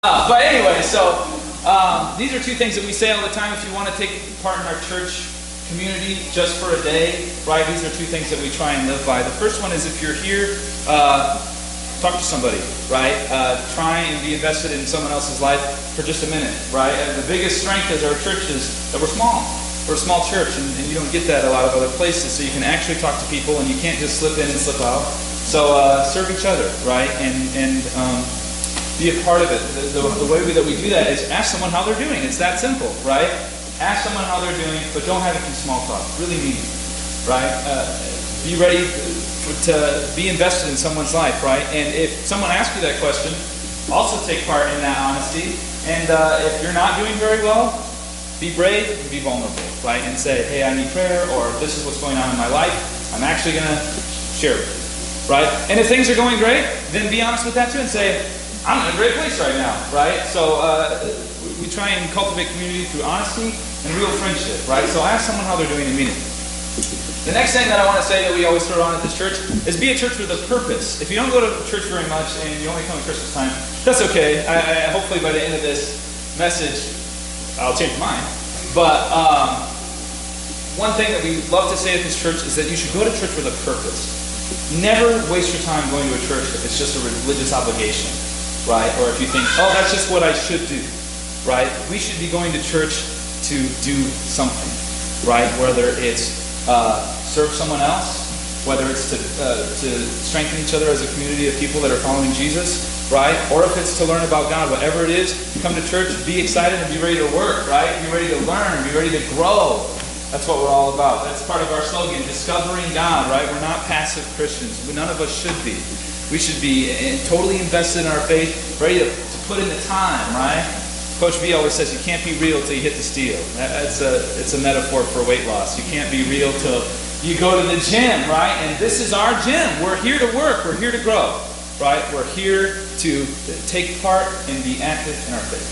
But anyway, these are two things that we say all the time. If you want to take part in our church community just for a day, right? These are two things that we try and live by. The first one is if you're here, talk to somebody, right? Try and be invested in someone else's life for just a minute, right? And the biggest strength is our church is that we're small. We're a small church, and you don't get that a lot of other places, so you can actually talk to people, and you can't just slip in and slip out. So serve each other, right? And be a part of it. The way that we do that is ask someone how they're doing. It's that simple, right? Ask someone how they're doing, but don't have it be small talk. Really mean it, right? Be ready to be invested in someone's life, right? And if someone asks you that question, also take part in that honesty. And if you're not doing very well, be brave and be vulnerable, right? And say, hey, I need prayer, or this is what's going on in my life. I'm actually going to share with you, right? And if things are going great, then be honest with that too and say, I'm in a great place right now, right? So we try and cultivate community through honesty and real friendship, right? So ask someone how they're doing and mean it. The next thing that I want to say that we always throw on at this church is be a church with a purpose. If you don't go to church very much and you only come at Christmas time, that's okay. Hopefully by the end of this message, I'll change mine. But one thing that we love to say at this church is that you should go to church with a purpose. Never waste your time going to a church if it's just a religious obligation. Right? Or if you think, oh, that's just what I should do, right? We should be going to church to do something, right? Whether it's serve someone else, whether it's to strengthen each other as a community of people that are following Jesus, right? Or if it's to learn about God, whatever it is, come to church, be excited and be ready to work, right? Be ready to learn, be ready to grow. That's what we're all about. That's part of our slogan, discovering God, right? We're not passive Christians. None of us should be. We should be totally invested in our faith, ready to put in the time, right? Coach B always says you can't be real till you hit the steel. It's a metaphor for weight loss. You can't be real till you go to the gym, right? And this is our gym. We're here to work. We're here to grow, right? We're here to take part and be active in our faith.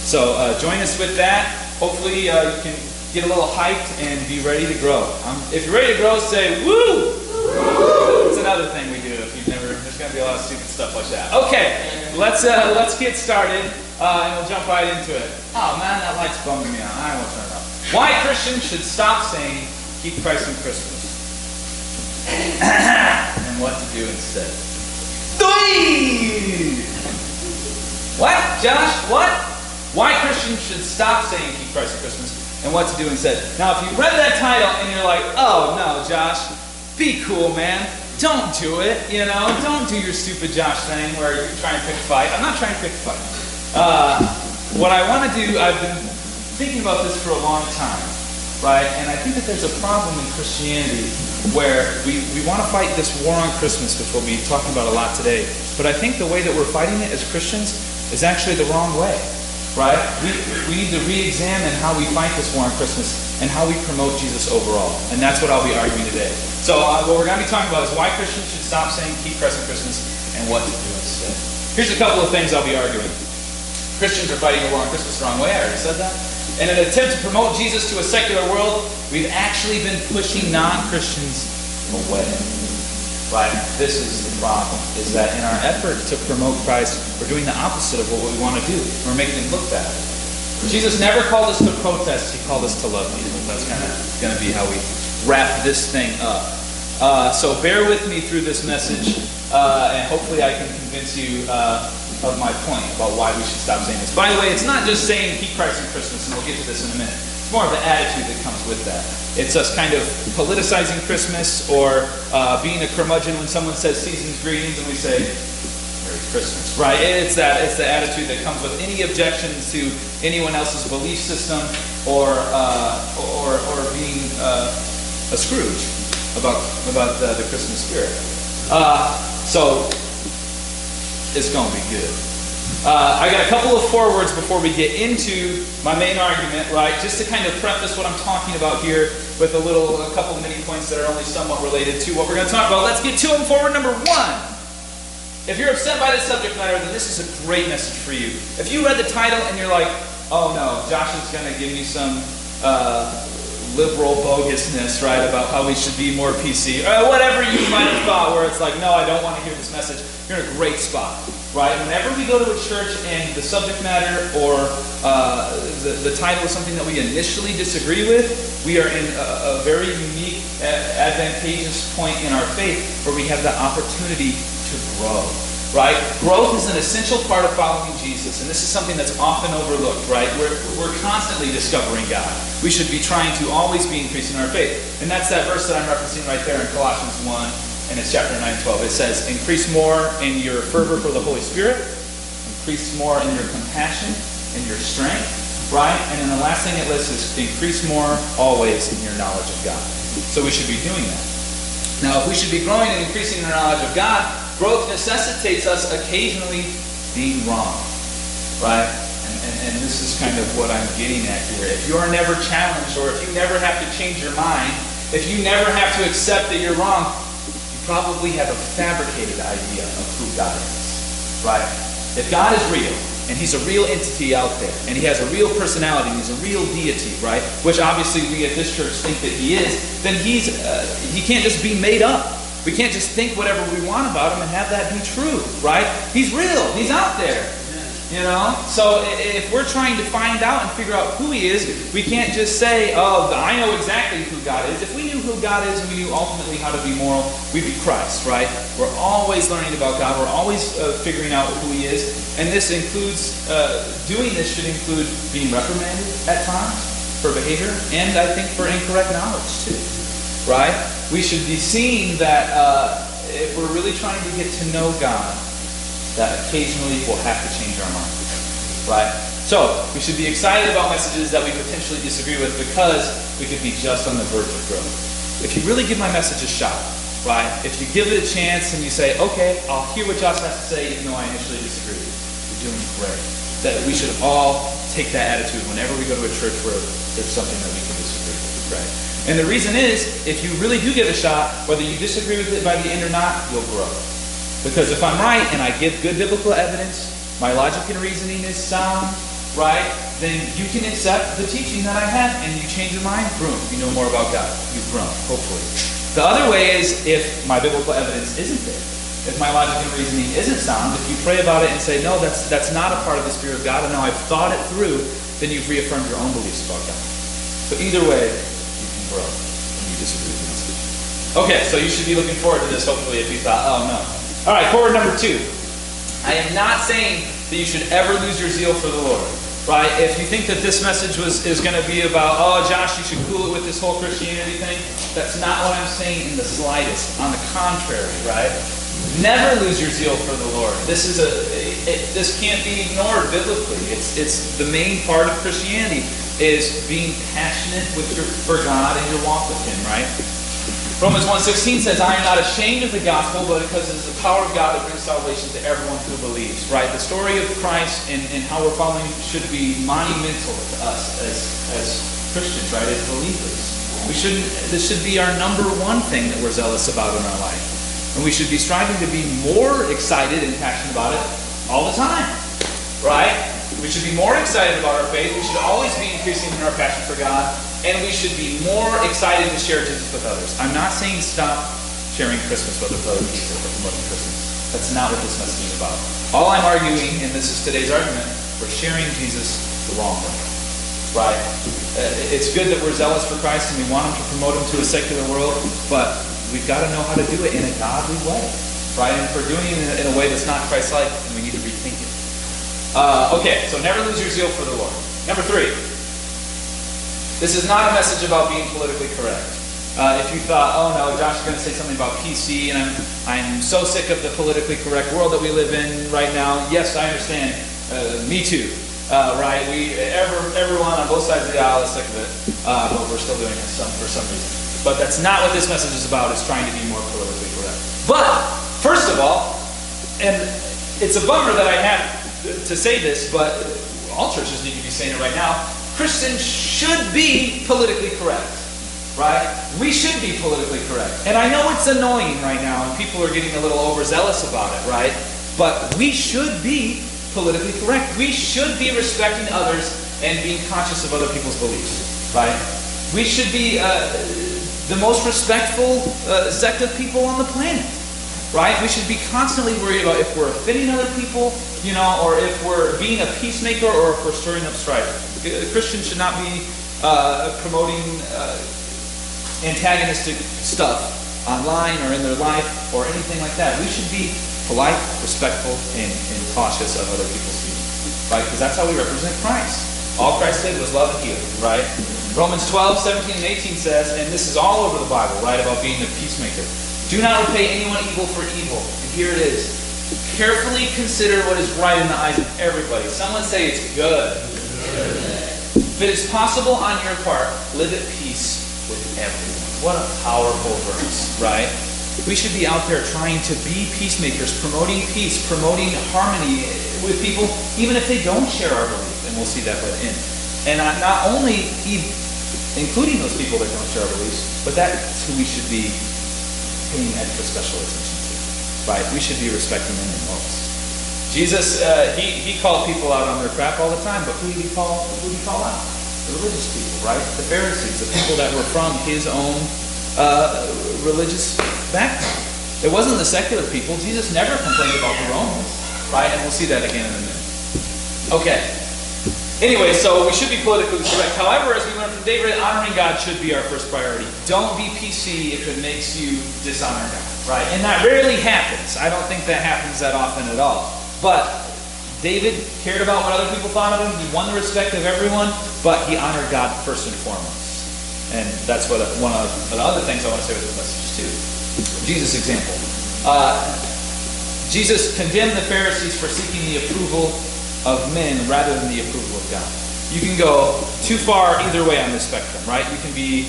So join us with that. Hopefully you can get a little hyped and be ready to grow. If you're ready to grow, say woo! That's another thing we do. If you've never, there's going to be a lot of stupid stuff like that. Okay, let's get started, and we'll jump right into it. Oh man, that light's bumming me out. I won't turn it off. Why Christians should stop saying "Keep Christ in Christmas" and what to do instead. What, Josh? What? Why Christians should stop saying "Keep Christ in Christmas" and what to do instead. Now, if you read that title and you're like, "Oh no, Josh, be cool, man. Don't do it, you know. Don't do your stupid Josh thing where you're trying to pick a fight." I'm not trying to pick a fight. What I want to do, I've been thinking about this for a long time, right? And I think that there's a problem in Christianity where we want to fight this war on Christmas, which we'll be talking about a lot today. But I think the way that we're fighting it as Christians is actually the wrong way, right? We need to re-examine how we fight this war on Christmas and how we promote Jesus overall. And that's what I'll be arguing today. So what we're going to be talking about is why Christians should stop saying "Keep Christ in Christmas" and what to do instead. Here's a couple of things I'll be arguing. Christians are fighting the war on Christmas the wrong way. I already said that. In an attempt to promote Jesus to a secular world, we've actually been pushing non-Christians away. Right? This is the problem, is that in our effort to promote Christ, we're doing the opposite of what we want to do. We're making him look bad. Jesus never called us to protest. He called us to love people. That's kind of going to be how we wrap this thing up. So bear with me through this message, and hopefully I can convince you of my point about why we should stop saying this. By the way, it's not just saying "Keep Christ in Christmas," and we'll get to this in a minute. It's more of the attitude that comes with that. It's us kind of politicizing Christmas, or being a curmudgeon when someone says season's greetings and we say "Merry Christmas," right? It's the attitude that comes with any objections to anyone else's belief system, or being a Scrooge about the Christmas spirit. So it's going to be good. I got a couple of forewords before we get into my main argument, right? Just to kind of preface what I'm talking about here with a couple of mini points that are only somewhat related to what we're going to talk about. Let's get to them. Forward number one. If you're upset by this subject matter, then this is a great message for you. If you read the title and you're like, oh no, Josh is going to give me some liberal bogusness, right, about how we should be more PC, or whatever you might have thought, where it's like, no, I don't want to hear this message, you're in a great spot. right? Whenever we go to a church and the subject matter or the title is something that we initially disagree with, we are in a very unique, advantageous point in our faith where we have the opportunity to grow, right? Growth is an essential part of following Jesus, and this is something that's often overlooked, right? We're constantly discovering God. We should be trying to always be increasing our faith. And that's that verse that I'm referencing right there in Colossians 1. And it's chapter 9:12. It says, increase more in your fervor for the Holy Spirit, increase more in your compassion and your strength, right? And then the last thing it lists is increase more always in your knowledge of God. So we should be doing that. Now, if we should be growing and increasing in our knowledge of God, growth necessitates us occasionally being wrong, right? And this is kind of what I'm getting at here. If you are never challenged, or if you never have to change your mind, if you never have to accept that you're wrong, probably have a fabricated idea of who God is, right? If God is real, and He's a real entity out there, and He has a real personality, and He's a real deity, right? Which obviously we at this church think that He is, then He can't just be made up. We can't just think whatever we want about Him and have that be true, right? He's real. He's out there. You know? So if we're trying to find out and figure out who He is, we can't just say, oh, I know exactly who God is. If we knew who God is and we knew ultimately how to be moral, we'd be Christ, right? We're always learning about God. We're always figuring out who He is. And this includes, doing this should include being reprimanded at times for behavior, and I think for incorrect knowledge too, right? We should be seeing that if we're really trying to get to know God, that occasionally we'll have to change our mind, right? So, we should be excited about messages that we potentially disagree with because we could be just on the verge of growth. If you really give my message a shot, right? If you give it a chance and you say, okay, I'll hear what Josh has to say even though I initially disagree, you're doing great. That we should all take that attitude whenever we go to a church where there's something that we can disagree with, right? And the reason is, if you really do give it a shot, whether you disagree with it by the end or not, you'll grow. Because if I'm right and I give good biblical evidence, my logic and reasoning is sound, right, then you can accept the teaching that I have and you change your mind, boom, you know more about God. You've grown, hopefully. The other way is if my biblical evidence isn't there. If my logic and reasoning isn't sound, if you pray about it and say, no, that's not a part of the Spirit of God, and now I've thought it through, then you've reaffirmed your own beliefs about God. So either way, you can grow when you disagree with the message. Okay, so you should be looking forward to this, hopefully, if you thought, oh no. All right, forward number 2. I am not saying that you should ever lose your zeal for the Lord, right? If you think that this message is going to be about, oh, Josh, you should cool it with this whole Christianity thing, that's not what I'm saying in the slightest. On the contrary, right? Never lose your zeal for the Lord. This can't be ignored biblically. It's the main part of Christianity is being passionate for God and your walk with Him, right? Romans 1:16 says, I am not ashamed of the gospel, but because it is the power of God that brings salvation to everyone who believes. Right? The story of Christ and how we're following should be monumental to us as Christians, right? As believers. This should be our number one thing that we're zealous about in our life. And we should be striving to be more excited and passionate about it all the time. Right? We should be more excited about our faith. We should always be increasing in our passion for God. And we should be more excited to share Jesus with others. I'm not saying stop sharing Christmas with other people or promoting Christmas. That's not what this message is about. All I'm arguing, and this is today's argument, we're sharing Jesus the wrong way. Right? It's good that we're zealous for Christ and we want Him to promote Him to a secular world, but we've got to know how to do it in a godly way. Right? And if we're doing it in a way that's not Christ-like, then we need to rethink it. Okay, so never lose your zeal for the Lord. Number 3. This is not a message about being politically correct. If you thought, oh no, Josh is going to say something about PC, and I'm so sick of the politically correct world that we live in right now. Yes, I understand. Me too. Right? Everyone on both sides of the aisle is sick of it, but we're still doing it for some reason. But that's not what this message is about. It's trying to be more politically correct. But first of all, and it's a bummer that I have to say this, but all churches need to be saying it right now. Christians should be politically correct, right? We should be politically correct. And I know it's annoying right now, and people are getting a little overzealous about it, right? But we should be politically correct. We should be respecting others and being conscious of other people's beliefs, right? We should be the most respectful sect of people on the planet. right? We should be constantly worried about if we're offending other people, or if we're being a peacemaker, or if we're stirring up strife. Christians should not be promoting antagonistic stuff online or in their life or anything like that. We should be polite, respectful, and cautious of other people's feelings, right? Because that's how we represent Christ. All Christ did was love and heal, right? Romans 12, 17, and 18 says, and this is all over the Bible, right, about being a peacemaker. Do not repay anyone evil for evil. And here it is. Carefully consider what is right in the eyes of everybody. Someone say it's good. If it is possible on your part, live at peace with everyone. What a powerful verse, right? We should be out there trying to be peacemakers, promoting peace, promoting harmony with people, even if they don't share our belief. And we'll see that by the end. And not only including those people that don't share our beliefs, but that's who we should be paying extra special attention to, right? We should be respecting them the most. Jesus, he called people out on their crap all the time, but who did he call out? The religious people, right? The Pharisees, the people that were from his own religious background. It wasn't the secular people. Jesus never complained about the Romans, right? And we'll see that again in a minute. Okay. Anyway, so we should be politically correct. However, as we learned from David, honoring God should be our first priority. Don't be PC if it makes you dishonor God, right? And that rarely happens. I don't think that happens that often at all. But David cared about what other people thought of him. He won the respect of everyone, but he honored God first and foremost. And that's one of the other things I want to say with this message too. Jesus' example. Jesus condemned the Pharisees for seeking the approval of men rather than the approval of God. You can go too far either way on this spectrum, right? You can be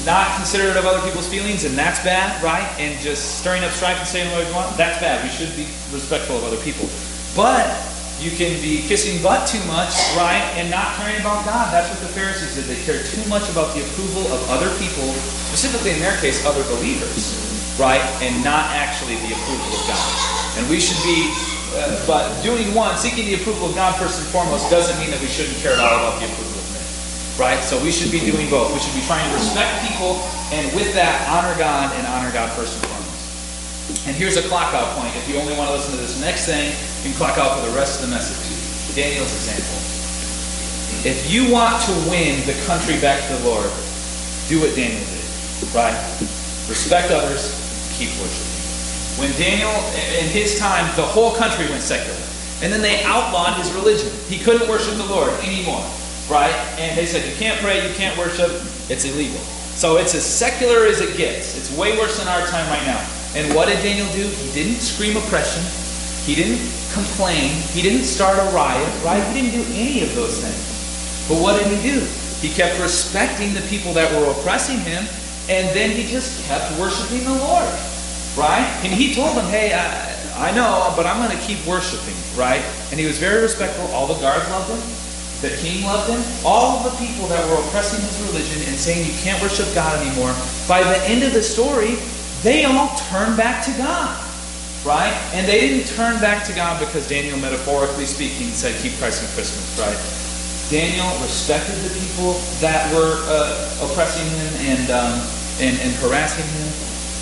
not considerate of other people's feelings, and that's bad, right? And just stirring up strife and saying what you want, that's bad. We should be respectful of other people. But you can be kissing butt too much, right? And not caring about God. That's what the Pharisees did. They cared too much about the approval of other people, specifically in their case, other believers, right? And not actually the approval of God. And we should be but doing one, seeking the approval of God first and foremost, doesn't mean that we shouldn't care at all about the approval of men. Right? So we should be doing both. We should be trying to respect people, and with that, honor God and honor God first and foremost. And here's a clock out point. If you only want to listen to this next thing, you can clock out for the rest of the message. Daniel's example. If you want to win the country back to the Lord, do what Daniel did. Right? Respect others, keep worshiping. When Daniel, in his time, the whole country went secular. And then they outlawed his religion. He couldn't worship the Lord anymore, right? And they said, you can't pray, you can't worship, it's illegal. So it's as secular as it gets. It's way worse than our time right now. And what did Daniel do? He didn't scream oppression. He didn't complain. He didn't start a riot, right? He didn't do any of those things. But what did he do? He kept respecting the people that were oppressing him, and then he just kept worshiping the Lord. Right? And he told them, hey, I know, but I'm going to keep worshiping, right? And he was very respectful. All the guards loved him. The king loved him. All the people that were oppressing his religion and saying you can't worship God anymore, by the end of the story, they all turned back to God, right? And they didn't turn back to God because Daniel, metaphorically speaking, said keep Christ in Christmas, right? Daniel respected the people that were oppressing him and harassing him,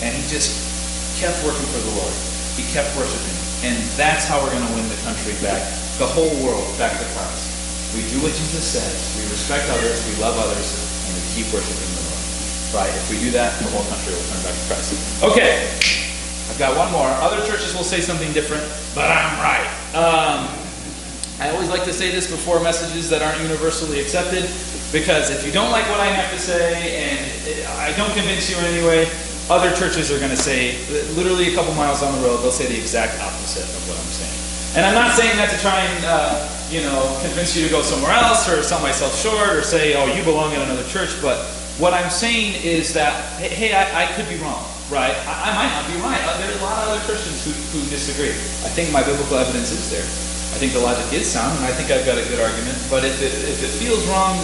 and he just kept working for the Lord. He kept worshiping. And that's how we're going to win the country back, the whole world back to Christ. We do what Jesus says. We respect others, we love others, and we keep worshiping the Lord. Right? If we do that, the whole country will turn back to Christ. Okay. I've got one more. Other churches will say something different, but I'm right. I always like to say this before messages that aren't universally accepted, because if you don't like what I have to say, and I don't convince you in any way, other churches are going to say, literally a couple miles down the road, they'll say the exact opposite of what I'm saying. And I'm not saying that to try and, convince you to go somewhere else or sell myself short or say, oh, you belong in another church. But what I'm saying is that, hey, I could be wrong, right? I might not be right. There's a lot of other Christians who disagree. I think my biblical evidence is there. I think the logic is sound, and I think I've got a good argument. But if it feels wrong,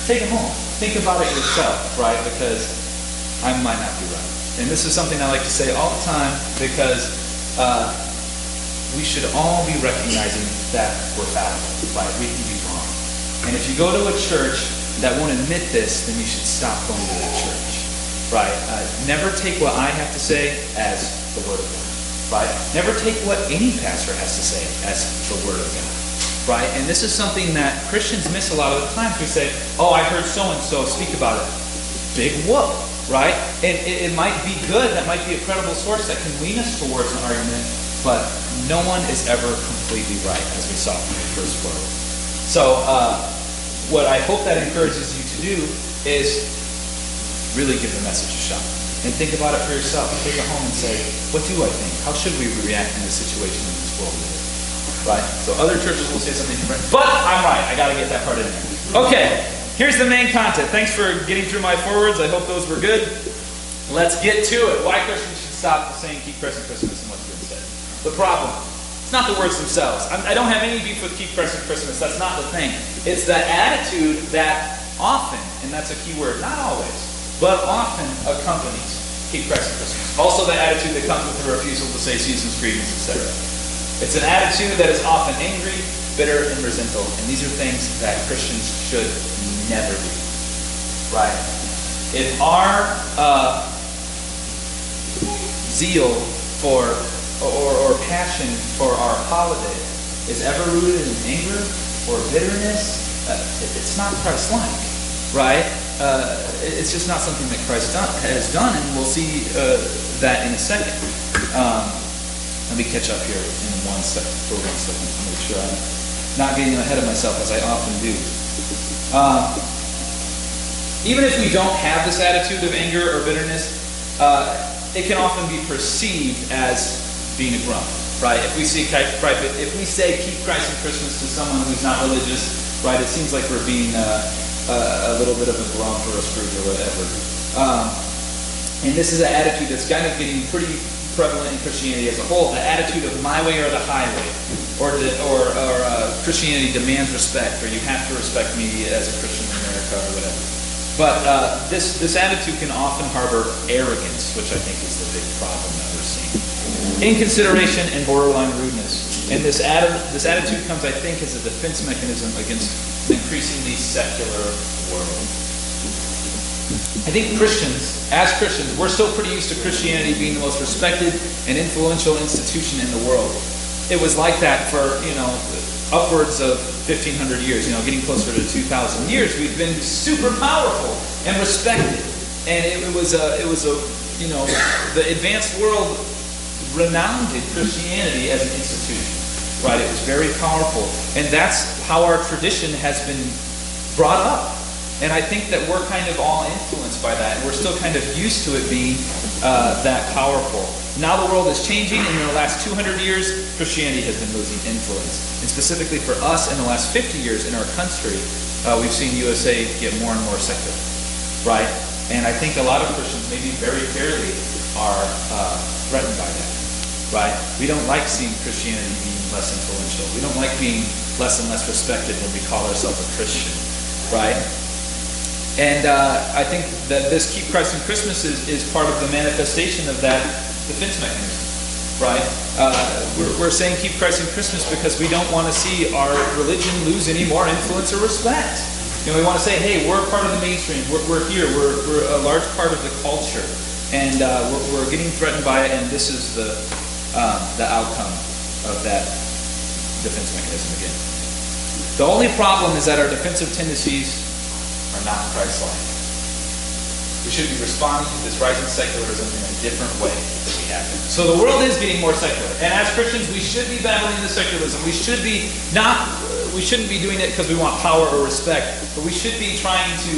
take it home. Think about it yourself, right? Because I might not be right. And this is something I like to say all the time, because we should all be recognizing that we're fallible, right? We can be wrong. And if you go to a church that won't admit this, then you should stop going to that church, right? Never take what I have to say as the Word of God, right? Never take what any pastor has to say as the Word of God, right? And this is something that Christians miss a lot of the times. We say, oh, I heard so-and-so speak about it. Big whoop, right? And it might be good. That might be a credible source that can lean us towards an argument, but no one is ever completely right, as we saw from the first word. So what I hope that encourages you to do is really give the message a shot and think about it for yourself. Take it home and say, what do I think? How should we react in this situation in this world? Right? So other churches will say something different, but I'm right. I got to get that part in there. Okay, here's the main content. Thanks for getting through my forwards. I hope those were good. Let's get to it. Why Christians should stop saying keep Christ and Christmas and what's been said. The problem, it's not the words themselves. I don't have any beef with keep Christ and Christmas. That's not the thing. It's the attitude that often, and that's a key word, not always, but often accompanies keep Christ and Christmas. Also the attitude that comes with the refusal to say seasons, greetings, etc. It's an attitude that is often angry, bitter, and resentful. And these are things that Christians should never be. Right? If our zeal for or passion for our holiday is ever rooted in anger or bitterness, it's not Christ-like. Right? It's just not something that Christ has done, and we'll see that in a second. Let me catch up here in 1 second, for 1 second, to make sure I'm not getting ahead of myself, as I often do. Even if we don't have this attitude of anger or bitterness, it can often be perceived as being a grump, right? If we say keep Christ and Christmas to someone who's not religious, right, it seems like we're being a little bit of a grump or a Scrooge or whatever. And this is an attitude that's kind of getting pretty prevalent in Christianity as a whole. The attitude of my way or the highway, or Christianity demands respect, or you have to respect me as a Christian in America or whatever. But this attitude can often harbor arrogance, which I think is the big problem that we're seeing. Inconsideration and borderline rudeness. And this attitude comes, I think, as a defense mechanism against an increasingly secular world. I think as Christians, we're still pretty used to Christianity being the most respected and influential institution in the world. It was like that for, upwards of 1,500 years, getting closer to 2,000 years. We've been super powerful and respected. And it was the advanced world renowned Christianity as an institution. Right? It was very powerful. And that's how our tradition has been brought up. And I think that we're kind of all influenced by that. And we're still kind of used to it being that powerful. Now the world is changing. And in the last 200 years, Christianity has been losing influence. And specifically for us, in the last 50 years in our country, we've seen USA get more and more secular. Right? And I think a lot of Christians, maybe very fairly, are threatened by that. Right? We don't like seeing Christianity being less influential. We don't like being less and less respected when we call ourselves a Christian. Right? And I think that this Keep Christ in Christmas is part of the manifestation of that defense mechanism, right? We're saying Keep Christ in Christmas because we don't want to see our religion lose any more influence or respect. We want to say, hey, we're part of the mainstream. We're here. We're a large part of the culture, and we're getting threatened by it. And this is the outcome of that defense mechanism again. The only problem is that our defensive tendencies are not Christ-like. We should be responding to this rising secularism in a different way than we have been. So the world is getting more secular. And as Christians, we should be battling the secularism. We shouldn't be doing it because we want power or respect, but we should be trying to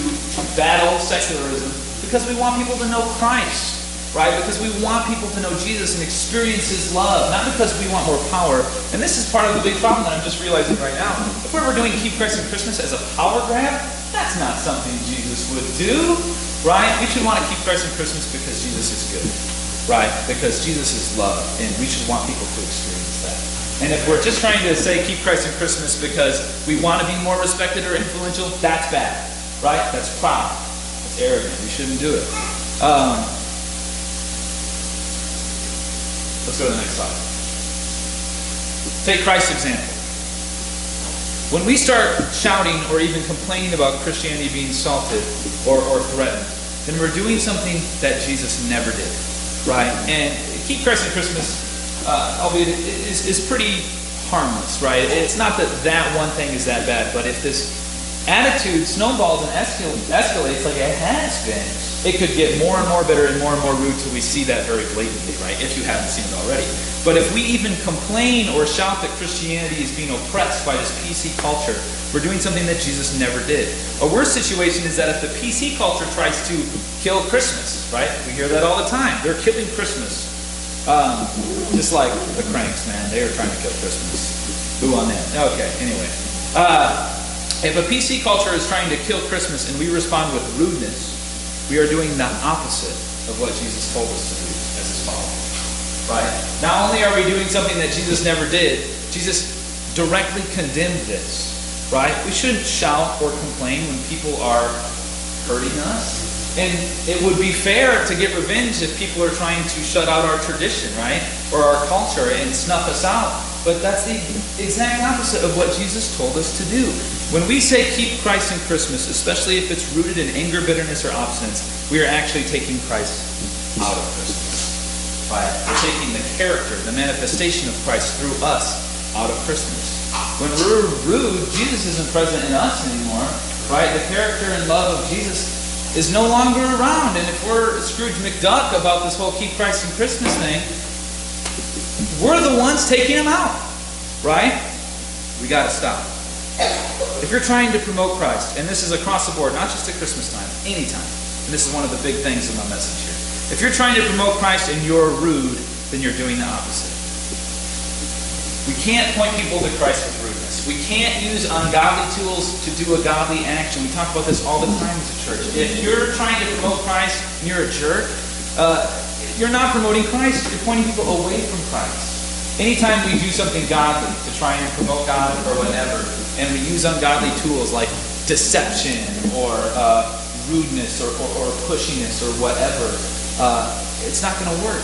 battle secularism because we want people to know Christ. Right? Because we want people to know Jesus and experience His love, not because we want more power. And this is part of the big problem that I'm just realizing right now. If we were doing Keep Christ in Christmas as a power grab, that's not something Jesus would do. Right? We should want to keep Christ in Christmas because Jesus is good. Right? Because Jesus is love. And we should want people to experience that. And if we're just trying to say keep Christ in Christmas because we want to be more respected or influential, that's bad. Right? That's proud. That's arrogant. We shouldn't do it. Let's go to the next slide. Take Christ's example. When we start shouting or even complaining about Christianity being salted or threatened, then we're doing something that Jesus never did, right? And Keep Christ in Christmas, albeit is pretty harmless, right? It's not that that one thing is that bad, but if this attitude snowballs and escalates like it has been, it could get more and more bitter and more rude till we see that very blatantly, right? If you haven't seen it already. But if we even complain or shout that Christianity is being oppressed by this PC culture, we're doing something that Jesus never did. A worse situation is that if the PC culture tries to kill Christmas, right? We hear that all the time. They're killing Christmas. Just like the Cranks, man. They were trying to kill Christmas. Who on that? Okay, anyway. If a PC culture is trying to kill Christmas and we respond with rudeness, we are doing the opposite of what Jesus told us to do as his followers. Right? Not only are we doing something that Jesus never did, Jesus directly condemned this. Right? We shouldn't shout or complain when people are hurting us. And it would be fair to get revenge if people are trying to shut out our tradition, right? Or our culture and snuff us out. But that's the exact opposite of what Jesus told us to do. When we say keep Christ in Christmas, especially if it's rooted in anger, bitterness, or obstinance, we are actually taking Christ out of Christmas. Right? We're taking the character, the manifestation of Christ through us out of Christmas. When we're rude, Jesus isn't present in us anymore. Right? The character and love of Jesus is no longer around. And if we're Scrooge McDuck about this whole keep Christ in Christmas thing, we're the ones taking him out. Right? We got to stop. If you're trying to promote Christ, and this is across the board, not just at Christmas time, anytime, and this is one of the big things of my message here. If you're trying to promote Christ and you're rude, then you're doing the opposite. We can't point people to Christ with rudeness. We can't use ungodly tools to do a godly action. We talk about this all the time as a church. If you're trying to promote Christ and you're a jerk, you're not promoting Christ. You're pointing people away from Christ. Anytime we do something godly to try and promote God or whatever, and we use ungodly tools like deception or rudeness or pushiness or whatever, it's not going to work.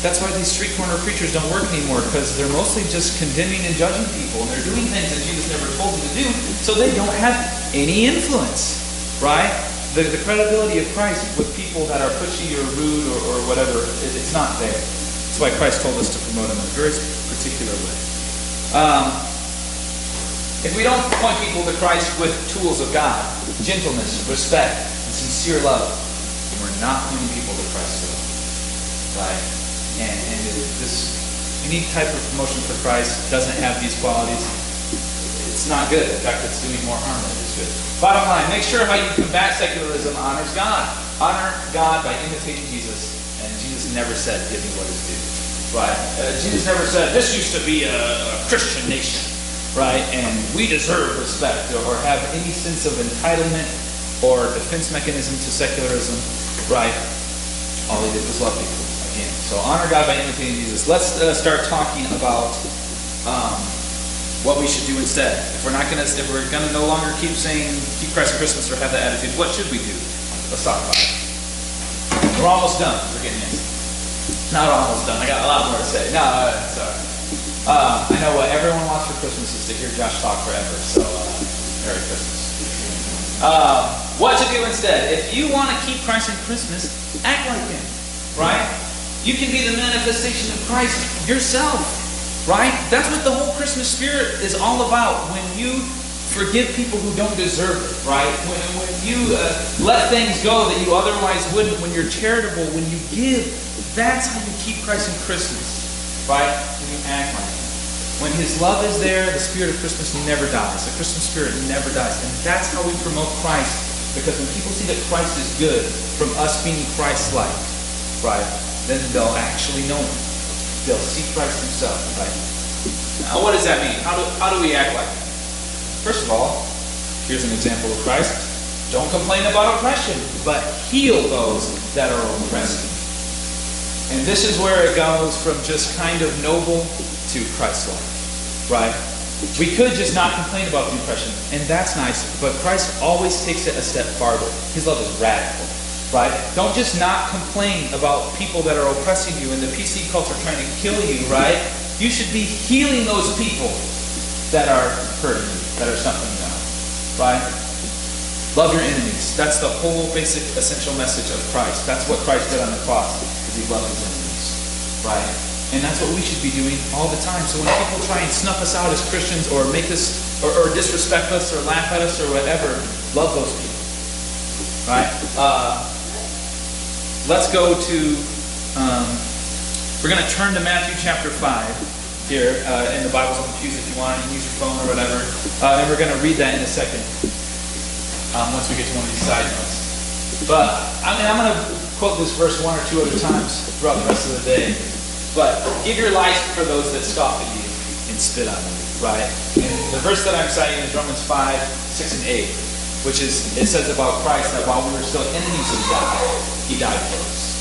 That's why these street corner preachers don't work anymore, because they're mostly just condemning and judging people, and they're doing things that Jesus never told them to do, so they don't have any influence, right? The credibility of Christ with people that are pushy or rude or whatever, it's not there. That's why Christ told us to promote him in a very particular way. If we don't point people to Christ with tools of God, gentleness, respect, and sincere love, we're not pointing people to Christ at all. Right? And this unique type of promotion for Christ doesn't have these qualities. It's not good. In fact, it's doing more harm than it's good. Bottom line, make sure how you combat secularism honors God. Honor God by imitating Jesus. And Jesus never said, give me what is due. Right? Jesus never said, this used to be a Christian nation. Right? And we deserve respect or have any sense of entitlement or defense mechanism to secularism. Right? All he did was love people. Again. So honor God by imitating Jesus. Let's start talking about what we should do instead. If we're gonna no longer keep saying keep Christ in Christmas or have that attitude, what should we do? Let's talk about it. We're almost done. We're getting in. Not almost done. I got a lot more to say. No, sorry. I know what everyone wants for Christmas is to hear Josh talk forever. So Merry Christmas. What to do instead? If you want to keep Christ in Christmas, act like him. Right? You can be the manifestation of Christ yourself, right? That's what the whole Christmas spirit is all about. When you forgive people who don't deserve it, right? When you let things go that you otherwise wouldn't, when you're charitable, when you give, that's how you keep Christ in Christmas, right? When you act like him. When his love is there, the spirit of Christmas never dies. The Christmas spirit never dies. And that's how we promote Christ, because when people see that Christ is good from us being Christ-like, right, then they'll actually know him. They'll see Christ himself, right? Now, what does that mean? How do we act like him? First of all, here's an example of Christ. Don't complain about oppression, but heal those that are oppressed. And this is where it goes from just kind of noble to Christ-like, right? We could just not complain about the oppression, and that's nice, but Christ always takes it a step farther. His love is radical. Right? Don't just not complain about people that are oppressing you and the PC culture trying to kill you, right? You should be healing those people that are hurting you, that are suffering you out, right? Love your enemies. That's the whole basic essential message of Christ. That's what Christ did on the cross, is he loved his enemies. Right? And that's what we should be doing all the time. So when people try and snuff us out as Christians or make us, or disrespect us or laugh at us or whatever, love those people. Right? Let's go to, we're going to turn to Matthew chapter 5 here in the Bibles on the pews if you want. You can use your phone or whatever. And we're going to read that in a second once we get to one of these side notes. But I'm going to quote this verse one or two other times throughout the rest of the day. But give your life for those that scoff at you and spit on you. Right? And the verse that I'm citing is Romans 5, 6, and 8. Which is, it says about Christ that while we were still enemies of God, he died for us.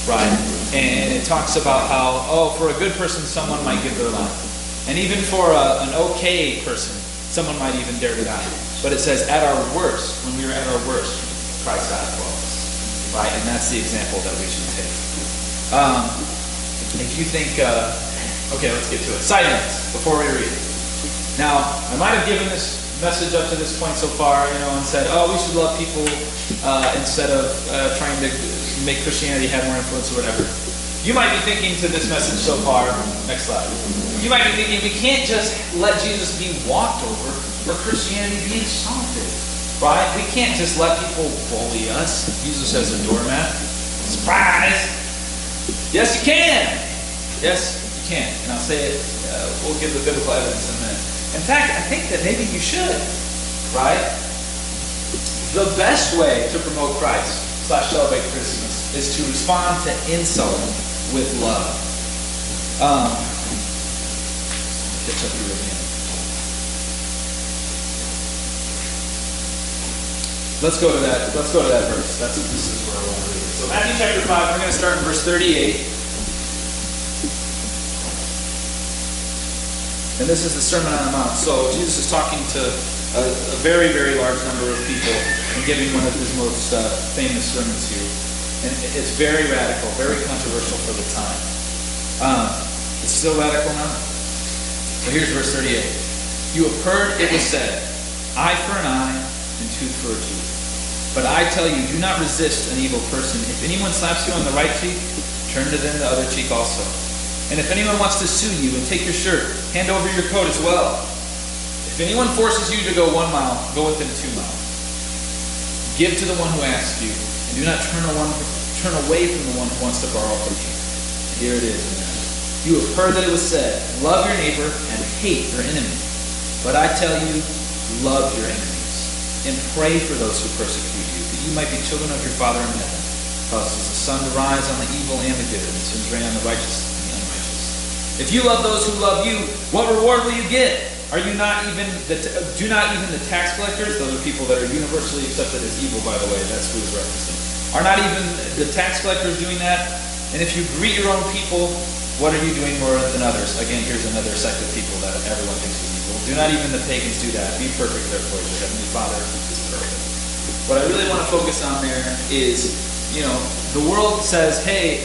Right? And it talks about how, for a good person, someone might give their life. And even for an okay person, someone might even dare to die. But it says, at our worst, when we were at our worst, Christ died for us. Right? And that's the example that we should take. If you think, okay, let's get to it. Side notes, before we read. Now, I might have given this message up to this point so far, and said, we should love people instead of trying to make Christianity have more influence or whatever. You might be thinking to this message so far, next slide, you might be thinking, we can't just let Jesus be walked over or Christianity be insulted, right? We can't just let people bully us, use us as a doormat. Surprise! Yes, you can! Yes, you can. And I'll say it, we'll give the biblical evidence in a minute. In fact, I think that maybe you should, right? The best way to promote Christ / celebrate Christmas is to respond to insult with love. Catch up here again. Let's go to that verse. This is where I want to read it. So Matthew chapter 5, we're going to start in verse 38. And this is the Sermon on the Mount. So Jesus is talking to a very, very large number of people and giving one of his most famous sermons here. And it's very radical, very controversial for the time. It's still radical now. So here's verse 38. You have heard it was said, eye for an eye and tooth for a tooth. But I tell you, do not resist an evil person. If anyone slaps you on the right cheek, turn to them the other cheek also. And if anyone wants to sue you and take your shirt, hand over your coat as well. If anyone forces you to go 1 mile, go with them 2 miles. Give to the one who asks you, and do not turn away from the one who wants to borrow from you. Here it is. You have heard that it was said, love your neighbor and hate your enemy. But I tell you, love your enemies, and pray for those who persecute you, that you might be children of your Father in heaven. Causes the sun to rise on the evil and the good, and the sun to rain on the righteous. If you love those who love you, what reward will you get? Do not even the tax collectors, those are people that are universally accepted as evil, by the way, that's who he's referencing. Are not even the tax collectors doing that? And if you greet your own people, what are you doing more than others? Again, here's another sect of people that everyone thinks is evil. Do not even the pagans do that. Be perfect, therefore, as your heavenly Father is perfect. What I really want to focus on there is, the world says, hey,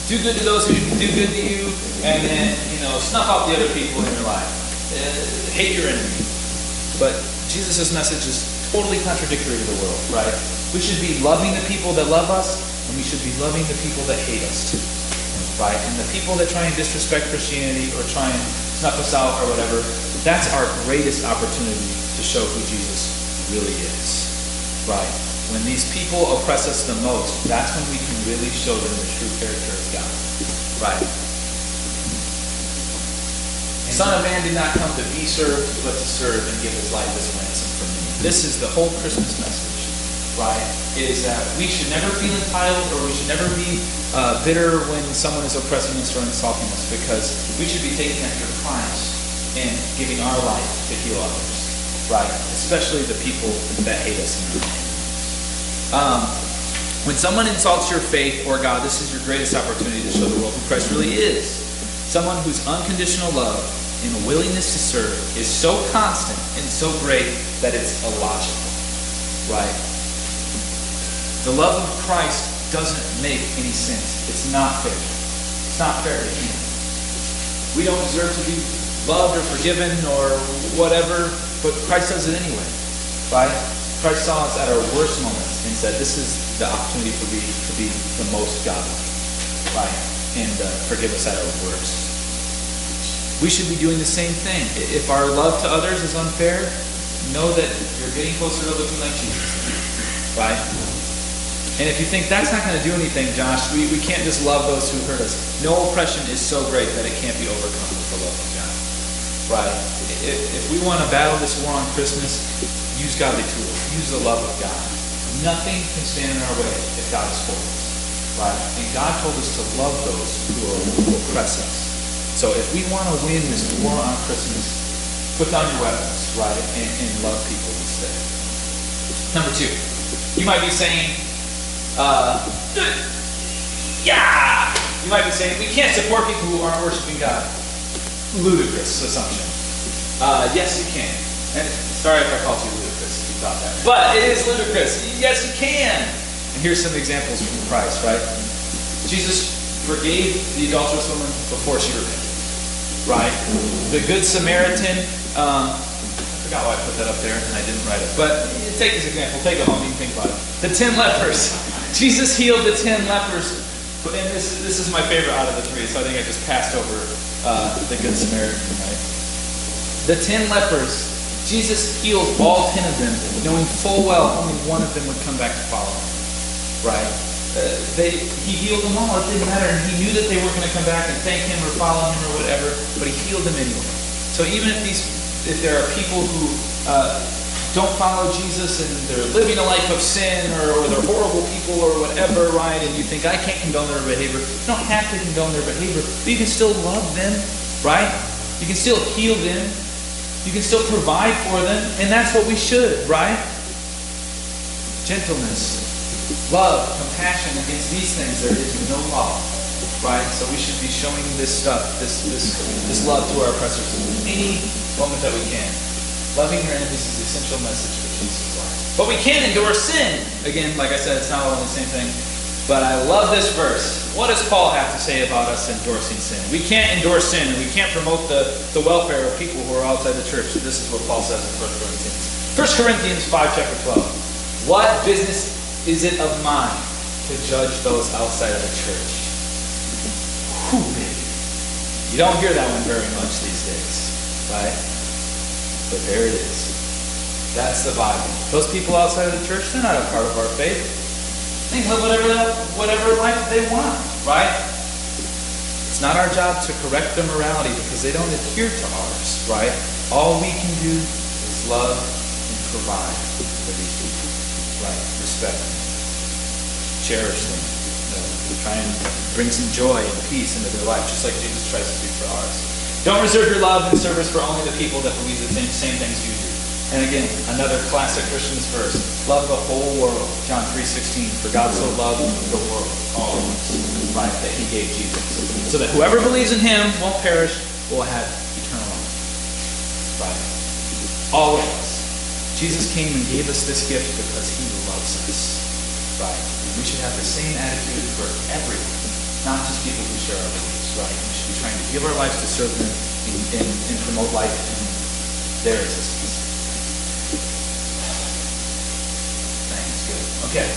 do good to those who do good to you, and then, snuff out the other people in your life. Hate your enemy. But Jesus' message is totally contradictory to the world, right? We should be loving the people that love us, and we should be loving the people that hate us too, right? And the people that try and disrespect Christianity or try and snuff us out or whatever, that's our greatest opportunity to show who Jesus really is, right? When these people oppress us the most, that's when we can really show them the true character of God. Right? The Son of Man did not come to be served, but to serve and give his life as a ransom for many. This is the whole Christmas message, right? Is that we should never feel entitled, or we should never be bitter when someone is oppressing us or insulting us, because we should be taking after Christ and giving our life to heal others, right? Especially the people that hate us in our life. When someone insults your faith or God, this is your greatest opportunity to show the world who Christ really is. Someone whose unconditional love and willingness to serve is so constant and so great that it's illogical, right? The love of Christ doesn't make any sense. It's not fair. It's not fair to him. We don't deserve to be loved or forgiven or whatever, but Christ does it anyway, right? Christ saw us at our worst moments and said, this is the opportunity for me to be the most godly, right? And forgive us at our worst. We should be doing the same thing. If our love to others is unfair, know that you're getting closer to looking like Jesus, right? And if you think that's not going to do anything, Josh, we can't just love those who hurt us. No oppression is so great that it can't be overcome with the love of God, right? If we want to battle this war on Christmas, use godly tools. Use the love of God. Nothing can stand in our way if God is for us, right? And God told us to love those who oppress us. So if we want to win this war on Christmas, put down your weapons, right, and love people instead. Number 2, you might be saying, you might be saying, we can't support people who aren't worshiping God. Ludicrous assumption. Yes, you can. And sorry if I called you ludicrous if you thought that. But it is ludicrous. Yes, you can. And here's some examples from Christ, right? Jesus forgave the adulterous woman before she repented. Right? The Good Samaritan, I forgot why I put that up there and I didn't write it. But take this example, take it home, you can think about it. The 10 lepers. Jesus healed the 10 lepers. And this is my favorite out of the 3, so I think I just passed over the Good Samaritan, right? The 10 lepers, Jesus healed all 10 of them, knowing full well only one of them would come back to follow him. Right? He healed them all. It didn't matter. And he knew that they weren't going to come back and thank him or follow him or whatever, but he healed them anyway. So even if there are people who don't follow Jesus and they're living a life of sin or they're horrible people or whatever, right, and you think, I can't condone their behavior. You don't have to condone their behavior, but you can still love them, right? You can still heal them. You can still provide for them, and that's what we should, right? Gentleness. Love, compassion, against these things there is no law, right? So we should be showing this stuff, this love to our oppressors any moment that we can. Loving your enemies is the essential message for Jesus' life. But we can't endorse sin. Again, like I said, it's not all the same thing. But I love this verse. What does Paul have to say about us endorsing sin? We can't endorse sin, and we can't promote the welfare of people who are outside the church. This is what Paul says in 1 Corinthians. 1 Corinthians 5, chapter 12. What business is it of mine to judge those outside of the church? Whew, baby. You don't hear that one very much these days, right? But there it is. That's the Bible. Those people outside of the church, they're not a part of our faith. They can live whatever life they want, right? It's not our job to correct their morality because they don't adhere to ours, right? All we can do is love and provide for these people, right? Respect them. Cherish them. Try and bring some joy and peace into their life, just like Jesus tries to do for ours. Don't reserve your love and service for only the people that believe the same things you do. And again, another classic Christian's verse. Love the whole world. John 3:16. For God so loved the world, all of us, right, that he gave Jesus. So that whoever believes in him won't perish, will have eternal life. Right? All of us. Jesus came and gave us this gift because he loves us. Right? We should have the same attitude for everyone, not just people who share our beliefs, right? We should be trying to give our lives to serve them and promote life in their existence. Thanks, good. Okay,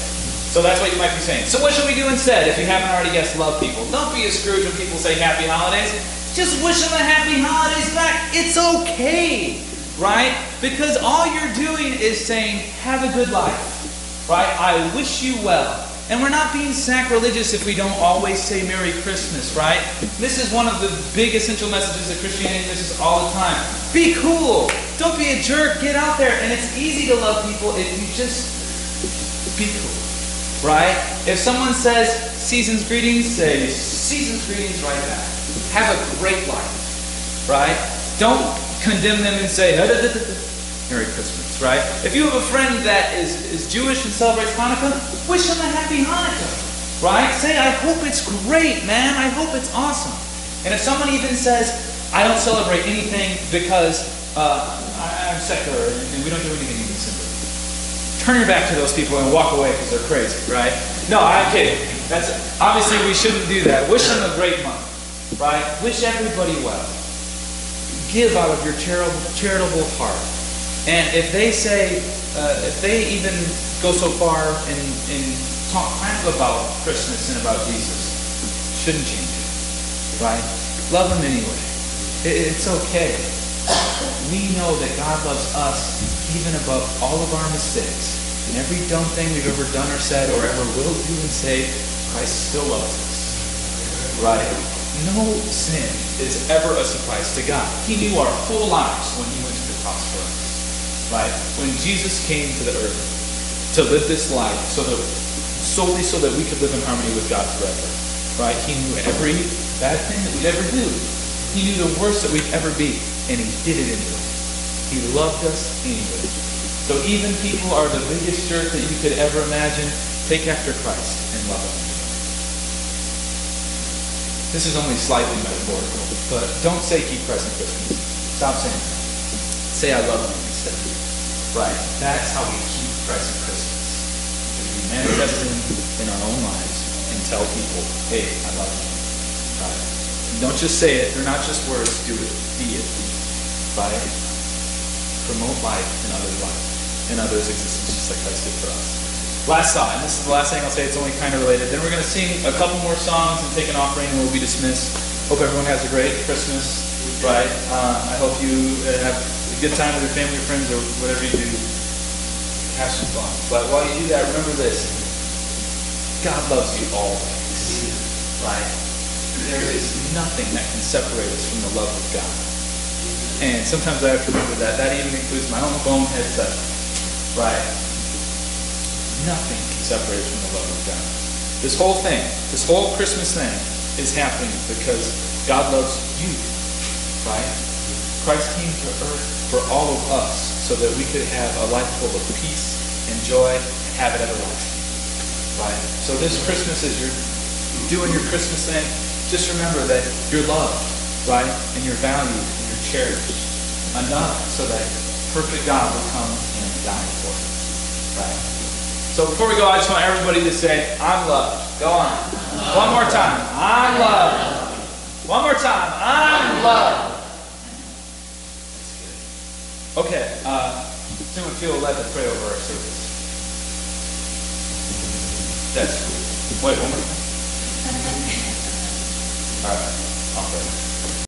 so that's what you might be saying. So what should we do instead? If you haven't already guessed, love people. Don't be a Scrooge when people say happy holidays. Just wish them a happy holidays back. It's okay, right? Because all you're doing is saying, have a good life, right? I wish you well. And we're not being sacrilegious if we don't always say Merry Christmas, right? This is one of the big essential messages that Christianity misses all the time. Be cool. Don't be a jerk. Get out there. And it's easy to love people if you just be cool, right? If someone says season's greetings, say season's greetings right back. Have a great life, right? Don't condemn them and say Merry Christmas, right? If you have a friend that is Jewish and celebrates Hanukkah, wish them a happy Hanukkah, right? Say, I hope it's great, man. I hope it's awesome. And if someone even says, I don't celebrate anything because I'm secular and we don't do anything in December, turn your back to those people and walk away because they're crazy, right? No, I'm kidding. Obviously we shouldn't do that. Wish them a great month, right? Wish everybody well. Give out of your charitable heart. And if they say, if they even go so far and talk kind of about Christmas and about Jesus, shouldn't change it, right? Love them anyway. It's okay. We know that God loves us even above all of our mistakes. And every dumb thing we've ever done or said or ever will do and say, Christ still loves us, right? No sin is ever a surprise to God. He knew our whole lives when he went to the cross for us, right? When Jesus came to the earth to live this life solely so that we could live in harmony with God forever, right? He knew every bad thing that we'd ever do. He knew the worst that we'd ever be, and he did it anyway. He loved us anyway. So even people are the biggest jerk that you could ever imagine, take after Christ and love him. This is only slightly metaphorical, but don't say keep present Christmas. Stop saying that. Say I love you instead. Right. That's how we keep present Christmas. We manifest him in our own lives and tell people, hey, I love you. Right? Don't just say it. They're not just words. Do it. Be it. Right? Promote life in others' life, in others' existence, just like Christ did for us. Last thought, and this is the last thing I'll say. It's only kind of related. Then we're going to sing a couple more songs and take an offering, and we'll be dismissed. Hope everyone has a great Christmas. Right? I hope you have a good time with your family or friends or whatever you do. Have some fun. But while you do that, remember this. God loves you always. Right? There is nothing that can separate us from the love of God. And sometimes I have to remember that. That even includes my own phone headset. Right? Nothing can separate us from the love of God. This whole thing, this whole Christmas thing is happening because God loves you. Right? Christ came to earth for all of us so that we could have a life full of peace and joy and have it everlasting. Right? So this Christmas, as you're doing your Christmas thing, just remember that you're loved, right? And you're valued and you're cherished enough so that perfect God will come and die for you. Right? So before we go, I just want everybody to say, I'm loved. Go on. One more time. I'm loved. One more time. I'm loved. Okay. Does anyone feel led to pray over our service? That's cool. Wait, one more time. All right. I'll pray.